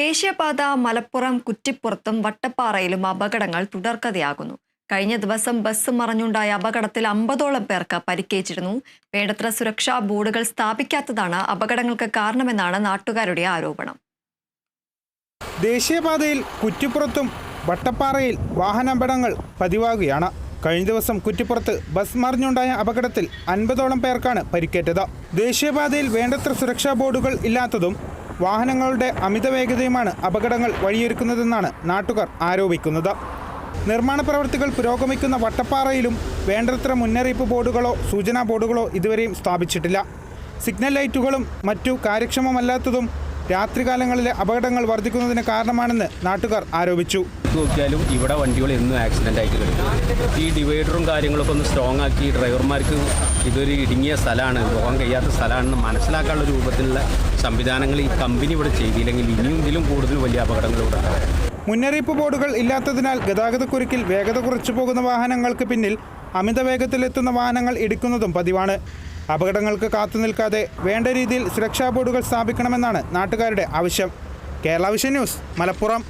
ദേശീയപാത മലപ്പുറം കുറ്റിപ്പുറത്തും വട്ടപ്പാറയിലും അപകടങ്ങൾ തുടർക്കഥയാകുന്നു. കഴിഞ്ഞ ദിവസം ബസ് മറിഞ്ഞുണ്ടായ അപകടത്തിൽ 50ഓളം പേർക്ക് പരിക്കേറ്റിരുന്നു. വേണ്ടത്ര സുരക്ഷാ ബോർഡുകൾ സ്ഥാപിക്കാത്തതാണ് അപകടങ്ങൾക്ക് കാരണമെന്നാണ് നാട്ടുകാരുടെ ആരോപണം. ദേശീയപാതയിൽ കുറ്റിപ്പുറത്തും വട്ടപ്പാറയിൽ വാഹനാപകടങ്ങൾ പതിവാകുകയാണ്. കഴിഞ്ഞ ദിവസം കുറ്റിപ്പുറത്ത് ബസ് മറിഞ്ഞുണ്ടായ അപകടത്തിൽ 50ഓളം പേർക്കാണ് പരിക്കേറ്റത്. ദേശീയപാതയിൽ വേണ്ടത്ര സുരക്ഷാ ബോർഡുകൾ ഇല്ലാത്തതും വാഹനങ്ങളുടെ അമിത വേഗതയുമാണ് അപകടങ്ങൾ വഴിയൊരുക്കുന്നതെന്നാണ് നാട്ടുകാർ ആരോപിക്കുന്നത്. നിർമ്മാണ പ്രവൃത്തികൾ പുരോഗമിക്കുന്ന വട്ടപ്പാറയിലും വേണ്ടത്ര മുന്നറിയിപ്പ് ബോർഡുകളോ സൂചനാ ബോർഡുകളോ ഇതുവരെയും സ്ഥാപിച്ചിട്ടില്ല. സിഗ്നൽ ലൈറ്റുകളും മറ്റു കാര്യക്ഷമമല്ലാത്തതും രാത്രികാലങ്ങളിലെ അപകടങ്ങൾ വർദ്ധിക്കുന്നതിന് കാരണമാണെന്ന് നാട്ടുകാർ ആരോപിച്ചു. നോക്കിയാലും ഇവിടെ വണ്ടികൾ എന്നും ആക്സിഡൻ്റ് ആയിട്ട് കിടക്കും. ഈ ഡിവൈഡറും കാര്യങ്ങളൊക്കെ ഒന്ന് സ്ട്രോങ് ആക്കി ഡ്രൈവർമാർക്ക് ഇതൊരു ഇടുങ്ങിയ സ്ഥലമാണ്, പോകാൻ കഴിയാത്ത സ്ഥലമാണെന്ന് മനസ്സിലാക്കാനുള്ള രൂപത്തിലുള്ള സംവിധാനങ്ങൾ ഈ കമ്പനി ഇവിടെ ചെയ്തില്ലെങ്കിൽ ഇനിയും ഇതിലും കൂടുതൽ വലിയ അപകടങ്ങൾ ഇവിടെ ഉണ്ടാകും. മുന്നറിയിപ്പ് ബോർഡുകൾ ഇല്ലാത്തതിനാൽ ഗതാഗതക്കുരുക്കിൽ വേഗത കുറച്ചു പോകുന്ന വാഹനങ്ങൾക്ക് പിന്നിൽ അമിത വേഗത്തിലെത്തുന്ന വാഹനങ്ങൾ ഇടിക്കുന്നതും പതിവാണ്. അപകടങ്ങൾക്ക് കാത്തുനിൽക്കാതെ വേണ്ട രീതിയിൽ സുരക്ഷാ ബോർഡുകൾ സ്ഥാപിക്കണമെന്നാണ് നാട്ടുകാരുടെ ആവശ്യം. Kerala vision news, Malappuram.